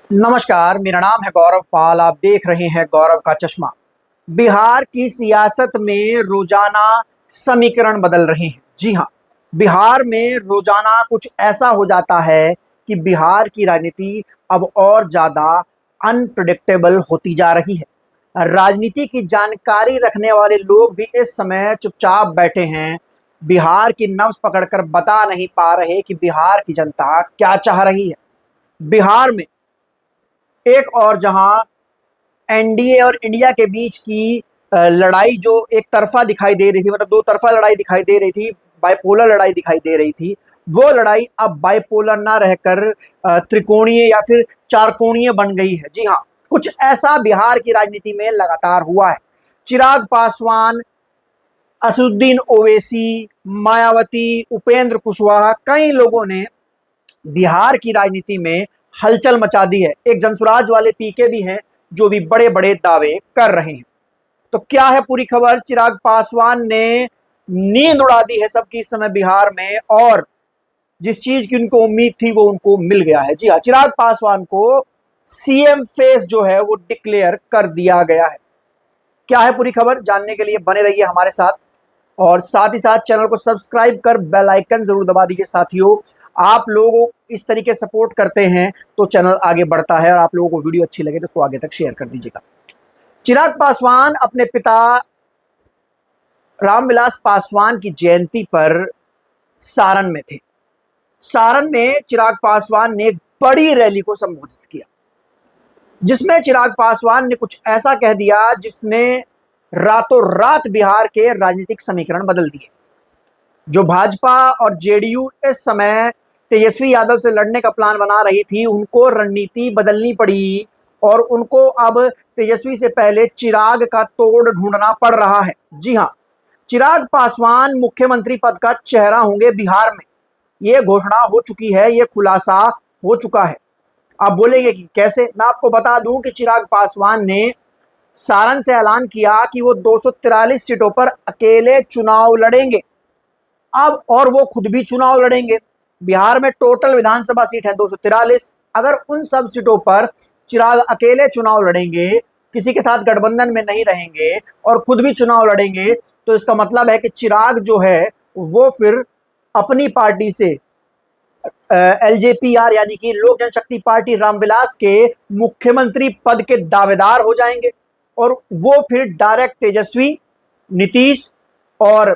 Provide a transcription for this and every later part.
नमस्कार, मेरा नाम है गौरव पाल। आप देख रहे हैं गौरव का चश्मा। बिहार की सियासत में रोजाना समीकरण बदल रहे हैं। जी हाँ, बिहार में रोजाना कुछ ऐसा हो जाता है कि बिहार की राजनीति अब और ज्यादा अनप्रिडिक्टेबल होती जा रही है। राजनीति की जानकारी रखने वाले लोग भी इस समय चुपचाप बैठे हैं, बिहार की नब्ज पकड़कर बता नहीं पा रहे कि बिहार की जनता क्या चाह रही है। बिहार में एक और जहां एनडीए और इंडिया के बीच की लड़ाई जो एक तरफा दिखाई दे रही थी, मतलब दो तरफा लड़ाई दिखाई दे रही थी, बाइपोलर लड़ाई दिखाई दे रही थी, वो लड़ाई अब बाइपोलर ना रहकर त्रिकोणीय या फिर चारकोणीय बन गई है। जी हाँ, कुछ ऐसा बिहार की राजनीति में लगातार हुआ है। चिराग पासवान, असदुद्दीन ओवैसी, मायावती, उपेंद्र कुशवाहा, कई लोगों ने बिहार की राजनीति में हलचल मचा दी है। एक जनसुराज वाले पीके भी हैं जो भी बड़े बड़े दावे कर रहे हैं। तो क्या है पूरी खबर? चिराग पासवान ने नींद उड़ा दी है सबकी इस समय बिहार में, और जिस चीज की उनको उम्मीद थी वो उनको मिल गया है। जी हाँ, चिराग पासवान को सीएम फेस जो है वो डिक्लेयर कर दिया गया है। क्या है पूरी खबर? जानने के लिए बने रहिए हमारे साथ, और साथ ही साथ चैनल को सब्सक्राइब कर बेल आइकन जरूर दबा दीजिए। साथियों, आप लोगों इस तरीके सपोर्ट करते हैं तो चैनल आगे बढ़ता है, और आप लोगों को वीडियो अच्छी लगे तो उसको आगे तक शेयर कर दीजिएगा। चिराग पासवान अपने पिता रामविलास पासवान की जयंती पर सारण में थे। सारण में चिराग पासवान ने एक बड़ी रैली को संबोधित किया, जिसमें चिराग पासवान ने कुछ ऐसा कह दिया जिसने रातों रात बिहार के राजनीतिक समीकरण बदल दिए। जो भाजपा और जेडीयू इस समय तेजस्वी यादव से लड़ने का प्लान बना रही थी, उनको रणनीति बदलनी पड़ी, और उनको अब तेजस्वी से पहले चिराग का तोड़ ढूंढना पड़ रहा है। जी हाँ, चिराग पासवान मुख्यमंत्री पद का चेहरा होंगे बिहार में। ये घोषणा हो चुकी है, ये खुलासा हो चुका है। आप बोलेंगे कि कैसे? मैं आपको बता दूं कि चिराग पासवान ने सारण से ऐलान किया कि वो 243 सीटों पर अकेले चुनाव लड़ेंगे। अब और वो खुद भी चुनाव लड़ेंगे। बिहार में टोटल विधानसभा सीट है 243। अगर उन सब सीटों पर चिराग अकेले चुनाव लड़ेंगे, किसी के साथ गठबंधन में नहीं रहेंगे और खुद भी चुनाव लड़ेंगे, तो इसका मतलब है कि चिराग जो है वो फिर अपनी पार्टी से एलजेपीआर यानी कि लोक जनशक्ति पार्टी रामविलास के मुख्यमंत्री पद के दावेदार हो जाएंगे, और वो फिर डायरेक्ट तेजस्वी, नीतीश और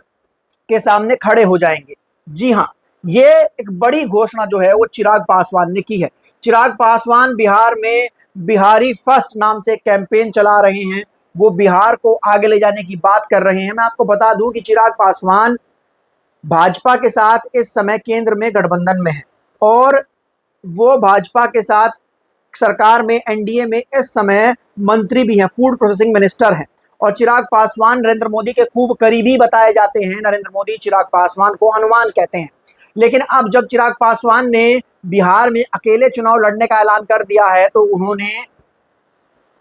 के सामने खड़े हो जाएंगे। जी हाँ, ये एक बड़ी घोषणा जो है वो चिराग पासवान ने की है। चिराग पासवान बिहार में बिहारी फर्स्ट नाम से कैंपेन चला रहे हैं। वो बिहार को आगे ले जाने की बात कर रहे हैं। मैं आपको बता दूं कि चिराग पासवान भाजपा के साथ इस समय केंद्र में गठबंधन में है, और वो भाजपा के साथ सरकार में एनडीए में इस समय मंत्री भी हैं, फूड प्रोसेसिंग मिनिस्टर हैं। और चिराग पासवान नरेंद्र मोदी के खूब करीबी बताए जाते हैं। नरेंद्र मोदी चिराग पासवान को हनुमान कहते हैं। लेकिन अब जब चिराग पासवान ने बिहार में अकेले चुनाव लड़ने का ऐलान कर दिया है, तो उन्होंने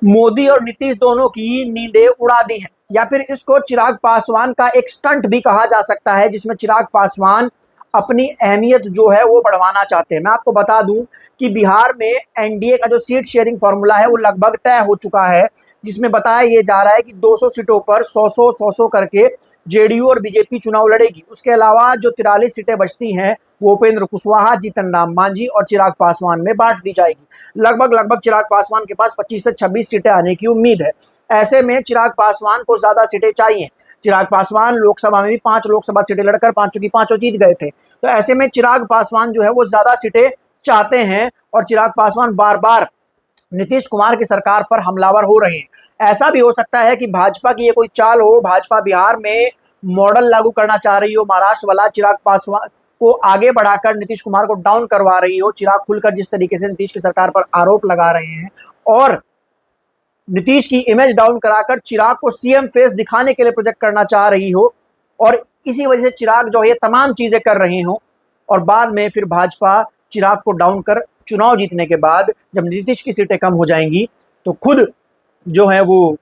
मोदी और नीतीश दोनों की नींदें उड़ा दी हैं, या फिर इसको चिराग पासवान का एक स्टंट भी कहा जा सकता है, जिसमें चिराग पासवान अपनी अहमियत जो है वो बढ़वाना चाहते हैं। मैं आपको बता दूं कि बिहार में एनडीए का जो सीट शेयरिंग फॉर्मूला है वो लगभग तय हो चुका है, जिसमें बताया ये जा रहा है कि 200 सीटों पर 100 करके जेडीयू और बीजेपी चुनाव लड़ेगी। उसके अलावा जो 43 सीटें बचती हैं वो उपेंद्र कुशवाहा, जीतन राम मांझी और चिराग पासवान में बांट दी जाएगी। लगभग चिराग पासवान के पास 25 से 26 सीटें आने की उम्मीद है। ऐसे में चिराग पासवान को ज्यादा सीटें चाहिए। चिराग पासवान लोकसभा में भी 5 लोकसभा सीटें लड़कर पांचों की पांचों जीत गए थे। तो ऐसे में चिराग पासवान जो है वो ज्यादा सीटें चाहते हैं, और चिराग पासवान बार बार नीतीश कुमार की सरकार पर हमलावर हो रहे हैं। ऐसा भी हो सकता है कि भाजपा की ये कोई चाल हो, भाजपा बिहार में मॉडल लागू करना चाह रही हो महाराष्ट्र वाला, चिराग पासवान को आगे बढ़ाकर नीतीश कुमार को डाउन करवा रही हो। चिराग खुलकर जिस तरीके से नीतीश की सरकार पर आरोप लगा रहे हैं, और नीतीश की इमेज डाउन कराकर चिराग को सीएम फेस दिखाने के लिए प्रोजेक्ट करना चाह रही हो, और इसी वजह से चिराग जो है तमाम चीजें कर रहे हो, और बाद में फिर भाजपा चिराग को डाउन कर चुनाव जीतने के बाद जब नीतीश की सीटें कम हो जाएंगी तो खुद जो है वो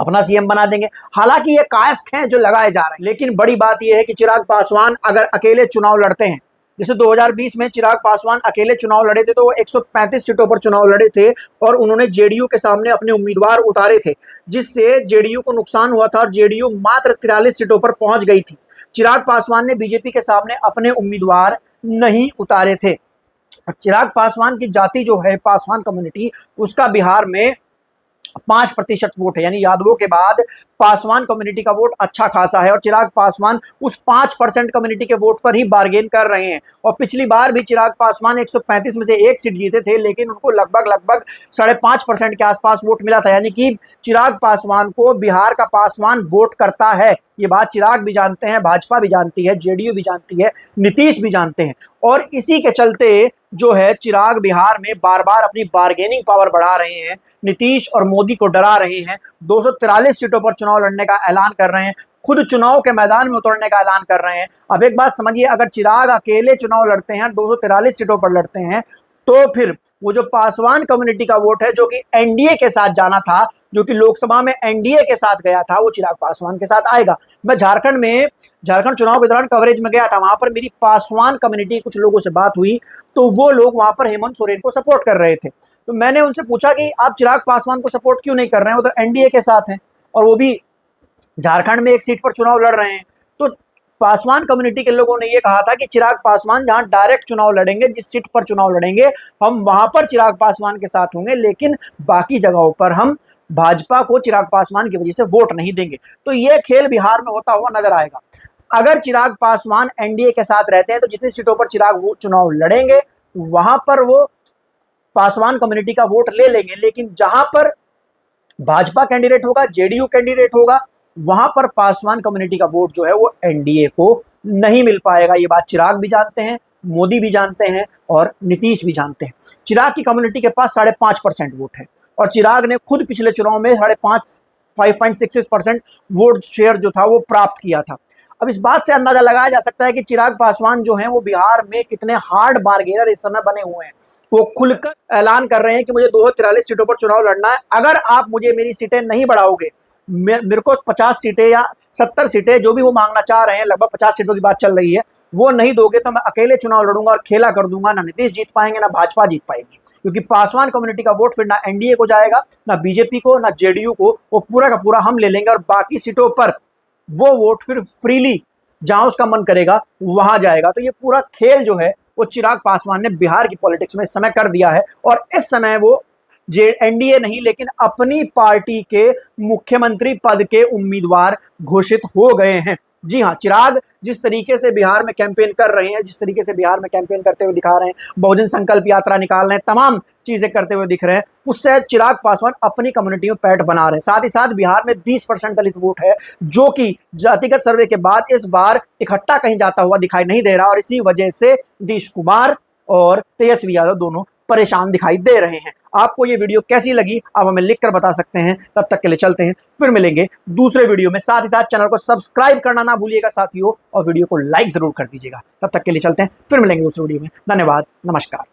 अपना सीएम बना देंगे। हालांकि ये कायस्थ हैं जो लगाए जा रहे हैं, लेकिन बड़ी बात यह है कि चिराग पासवान अगर अकेले चुनाव लड़ते हैं जैसे 2020 में चिराग पासवान अकेले चुनाव लड़े थे तो वो 135 सीटों पर चुनाव लड़े थे और उन्होंने जेडीयू के सामने अपने उम्मीदवार उतारे थे, जिससे जेडीयू को नुकसान हुआ था और जेडीयू मात्र 43 सीटों पर पहुंच गई थी। चिराग पासवान ने बीजेपी के सामने अपने उम्मीदवार नहीं उतारे थे। चिराग पासवान की जाति जो है, पासवान कम्युनिटी, उसका बिहार में 5% वोट है, यानी यादवों के बाद पासवान कम्युनिटी का वोट अच्छा खासा है और चिराग पासवान उस 5% कम्युनिटी के वोट पर ही बार्गेन कर रहे हैं। और पिछली बार भी चिराग पासवान 135 में से एक सीट जीते थे, लेकिन उनको लगभग 5.5% के आसपास वोट मिला था, यानी कि चिराग पासवान को बिहार का पासवान वोट करता है। ये बात चिराग भी जानते हैं, भाजपा भी जानती है, जेडीयू भी जानती है, नीतीश भी जानते हैं। और इसी के चलते जो है चिराग बिहार में बार बार अपनी बार्गेनिंग पावर बढ़ा रहे हैं, नीतीश और मोदी को डरा रहे हैं, 243 सीटों पर चुनाव लड़ने का ऐलान कर रहे हैं, खुद चुनाव के मैदान में उतरने का ऐलान कर रहे हैं। अब एक बात समझिए, अगर चिराग अकेले चुनाव लड़ते हैं, 243 सीटों पर लड़ते हैं, तो फिर वो जो पासवान कम्युनिटी का वोट है, जो कि एनडीए के साथ जाना था, जो कि लोकसभा में एनडीए के साथ गया था, वो चिराग पासवान के साथ आएगा। मैं झारखंड चुनाव के दौरान कवरेज में गया था, वहां पर मेरी पासवान कम्युनिटी कुछ लोगों से बात हुई, तो वो लोग वहां पर हेमंत सोरेन को सपोर्ट कर रहे थे। तो मैंने उनसे पूछा कि आप चिराग पासवान को सपोर्ट क्यों नहीं कर रहे हैं, वो तो एनडीए के साथ हैं और वो भी झारखंड में एक सीट पर चुनाव लड़ रहे हैं। तो पासवान कम्युनिटी के लोगों ने ये कहा था कि चिराग पासवान जहां डायरेक्ट चुनाव लड़ेंगे, जिस सीट पर चुनाव लड़ेंगे, हम वहां पर चिराग पासवान के साथ होंगे, लेकिन बाकी जगहों पर हम भाजपा को चिराग पासवान की वजह से वोट नहीं देंगे। तो ये खेल बिहार में होता हुआ नजर आएगा। अगर चिराग पासवान एनडीए के साथ रहते हैं तो जितनी सीटों पर चिराग वो चुनाव लड़ेंगे, वहां पर वो पासवान कम्युनिटी का वोट ले लेंगे, लेकिन जहां पर भाजपा कैंडिडेट होगा, जेडीयू कैंडिडेट होगा, वहां पर पासवान कम्युनिटी का वोट जो है वो एनडीए को नहीं मिल पाएगा। ये बात चिराग भी जानते हैं, मोदी भी जानते हैं और नीतीश भी जानते हैं। चिराग की कम्युनिटी के पास 5.5% वोट है और चिराग ने खुद पिछले चुनाव में 5.66% वोट शेयर जो था वो प्राप्त किया था। अब इस बात से अंदाजा लगाया जा सकता है कि चिराग पासवान जो हैं वो बिहार में कितने हार्ड बार्गेनर इस समय बने हुए हैं। वो खुलकर ऐलान कर रहे हैं कि मुझे 243 सीटों पर चुनाव लड़ना है, अगर आप मुझे मेरी सीटें नहीं बढ़ाओगे, मेरे को 50 सीटें या 70 सीटें जो भी वो मांगना चाह रहे हैं, लगभग 50 सीटों की बात चल रही है, वो नहीं दोगे तो मैं अकेले चुनाव लड़ूंगा और खेला कर दूंगा। ना नीतीश जीत पाएंगे, ना भाजपा जीत पाएगी, क्योंकि पासवान कम्युनिटी का वोट फिर ना एनडीए को जाएगा, ना बीजेपी को, ना जेडीयू को, वो पूरा का पूरा हम ले लेंगे और बाकी सीटों पर वो वोट फिर फ्रीली जहां उसका मन करेगा वहां जाएगा। तो ये पूरा खेल जो है वो चिराग पासवान ने बिहार की पॉलिटिक्स में इस समय कर दिया है और इस समय वो एनडीए नहीं, लेकिन अपनी पार्टी के मुख्यमंत्री पद के उम्मीदवार घोषित हो गए हैं। जी हाँ, चिराग जिस तरीके से बिहार में कैंपेन कर रहे हैं, जिस तरीके से बिहार में कैंपेन करते हुए दिखा रहे हैं, बहुजन संकल्प यात्रा निकाल रहे हैं, तमाम चीजें करते हुए दिख रहे हैं, उससे चिराग पासवान अपनी कम्युनिटी में पैठ बना रहे हैं। साथ ही साथ बिहार में 20% दलित वोट है, जो कि जातिगत सर्वे के बाद इस बार इकट्ठा कहीं जाता हुआ दिखाई नहीं दे रहा और इसी वजह से नीतीश कुमार और तेजस्वी यादव दोनों परेशान दिखाई दे रहे हैं। आपको ये वीडियो कैसी लगी आप हमें लिखकर बता सकते हैं। तब तक के लिए चलते हैं, फिर मिलेंगे दूसरे वीडियो में। साथ ही साथ चैनल को सब्सक्राइब करना ना भूलिएगा साथियों, और वीडियो को लाइक जरूर कर दीजिएगा। तब तक के लिए चलते हैं, फिर मिलेंगे दूसरे वीडियो में। धन्यवाद, नमस्कार।